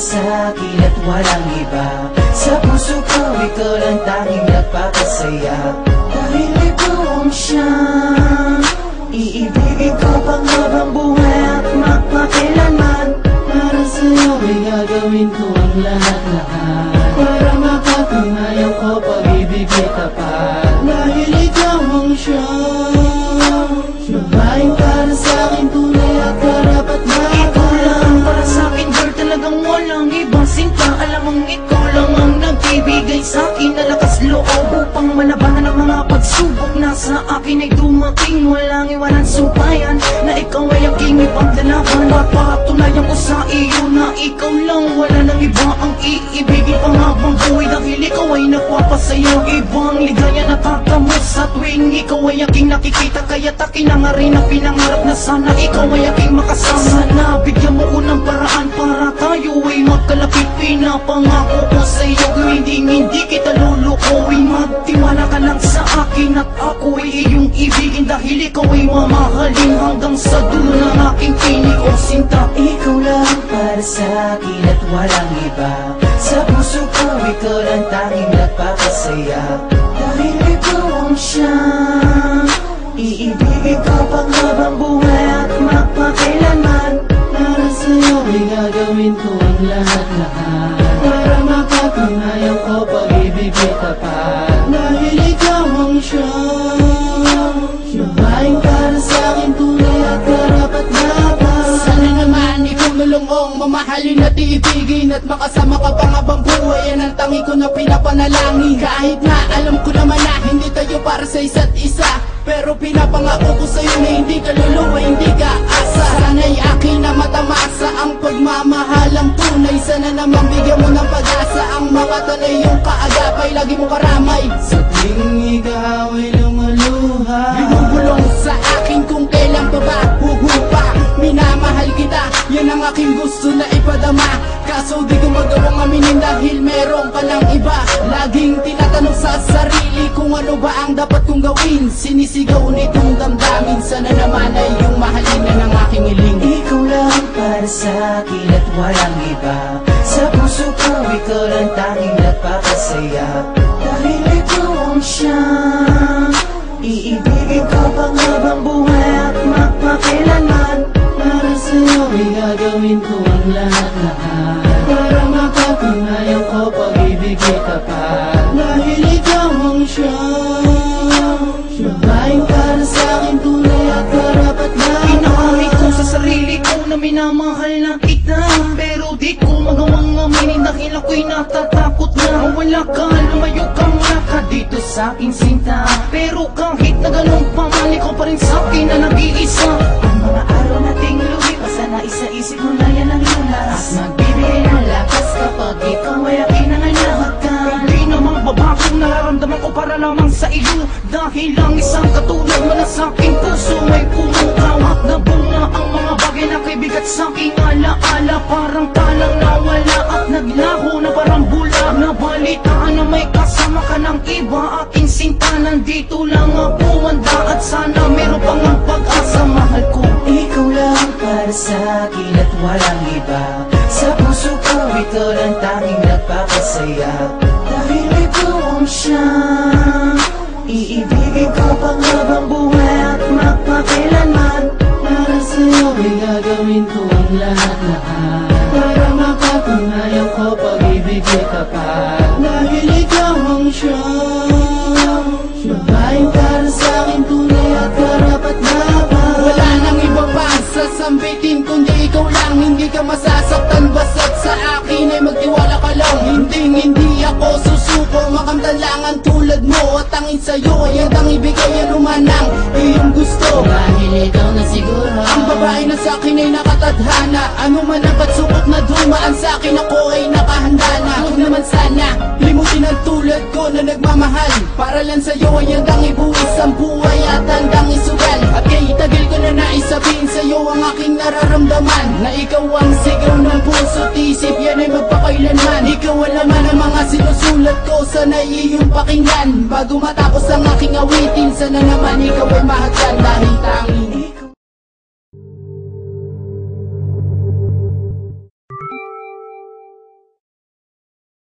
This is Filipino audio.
sa akin at walang iba. Sa puso ko, ikaw lang tanging nagpapasaya. Dahil ikaw ang siyang iibigin ko pang habang buhay at magpakailanman. Para sa'yo ay gagawin ko ang lahat-lahat, para mapatunayan ko pag-ibig ay tapat. Dahil ikaw ang siyang babaeng para sa'kin tunay at karapat-dapat. Ikaw lang para sa'kin girl, talagang walang ibang sinta. Alam mong ikaw lang ang nagbibigay sa'kin na lakas loob upang malabanan ang mga pagsubok na sa akin ay dumating. Walang iwanan subayan na ikaw ay aking ipagdalaban. Papatunayan ko sa iyo na ikaw lang, wala nang iba ang iibigin pang habang buhay. Dahil ikaw ay nagpapasaya, ibang ligaya natatamot sa tuwing ikaw ay aking nakikita. Kaya't akin na nga rin ang pinangarap na sana ikaw ay aking makasama. Sana bigyan mo unang paraan para tayo ay magkalapit. Pinapangako ko sa iyo, hindi kita lulukuin. Magtiwala ka lang sa akin at ako ay iyong ibigin. Dahil ikaw ay mamahalin hanggang sa dulo ng aking tinig o sinta. Ikaw lang para sa akin at walang iba. Sa puso ko, ikaw lang tanging nagpapasaya. Dahil ikaw ang siyang iibigin ko pang habang buhay at magpakailanman. Para sa'yo ay gagawin ko ang lahat-lahat, para mapatunayan ko pag-ibig ay tapat. Dahil ikaw ang siyang babaeng para sa'kin tunay at karapat-dapat. Sana naman ikaw nulungong mamahalin at iibigin, at makasama ka pang habang buhay. Yan ang tangi ko na pinapanalangin. Kahit na alam ko naman na hindi tayo para sa isa't isa, pero pinapangako ko sa'yo na hindi ka luluwa, hindi ka asa. Sana'y akin na matamasa ang pagmamahalang tunay. Sana naman bigyan mo ng pag-asa ang mga tanay, yung kaagapay lagi mo karamay. Sa tuwing ikaw ay lumaluha, Binubulong sa akin kung kailan pa ba huhupa. Minamahal kita, yan ang aking gusto na ipadama. Kaso di ko magawang aminin dahil meron ka ng iba. Laging tinatanong sa sarili kung ano ba ang dapat kong gawin. Sinisigaw nitong damdamin, sana naman ay yung mahalin na ng aking hiling. ikaw lang para sa akin at walang iba. Sa puso ko, ikaw lang tanging nagpapasaya. Dahil ikaw ang siyang iibigin ko pang habang buhay at magpakailanman. Para sa'yo ay gagawin ko ang lahat-lahat, para mapatunayan ko pag-ibig ay tapat. Dahil ikaw ang siyang babaeng para sa'kin tunay at karapat-dapat. Inaamit ko sa sarili ko na minamahal na kita, pero di ko magawang aminin dahil ako'y natatakot na. Wala ka, lumayo kang ka dito sa aking sinta. Pero kahit na ganun pa man, ikaw pa rin sa'kin na nag-iisa. Ang mga araw nating lumipas, sana isa-isip mo na yan ang lunas. Magbibigay ng lakas kapag ikaw ay aking nangalahatan. Hindi na magbabagong nararamdaman ko para lamang sa iyo. Dahil lang isang katulad mo na sa'king puso ay pumukawak na bunga. Ang mga bagay na kaibigat sa'king alaala, parang talang nawala at naglaho na parang bula. Nabalitaan na may kasama ka ng iba, aking sinta, nandito lang ako handa. At sana meron pang ang pag-asa, mahal ko. Ikaw lang para sa akin at walang iba. Sa puso ko, ikaw lang tanging nagpapasaya. Dahil ikaw ang siyang iibigin ko pang habang buhay at magpakailanman. Para sa'yo ay gagawin ko ang lahat-lahat, para mapatunayan ko pag-ibig ay tapat. Dahil ikaw ang siyang babaeng para sa'kin tunay at karapat-dapat. Wala nang iba pa sasambitin kundi ikaw lang. Hindi ka masasaktan basta't sa akin ay magtiwala ka lang. Hindi ako susuko, makamdalangan tulad mo. At tangin sa'yo ay handang ibigay ang umanang iyong gusto. Dahil ikaw na siguro Ang babae na sa'kin ay nakatadhana. Ano man ang pagsubok na dumaan sa'kin, ako ay nakahanda na. Huwag naman sana limutin ang tulad ko na nagmamahal. Para lang sa'yo ay handang ibuwis ang buhay at handang isugal. At kay tagal ko na naisabihin sa'yo ang aking nararamdaman, na ikaw ang sigaw ng puso't isip, yan ay magpakailanman. Ikaw ang laman ang mga sinusulat ko, sana iyong pakinggan. Bago matapos ang aking awitin, sana naman ikaw ay mahal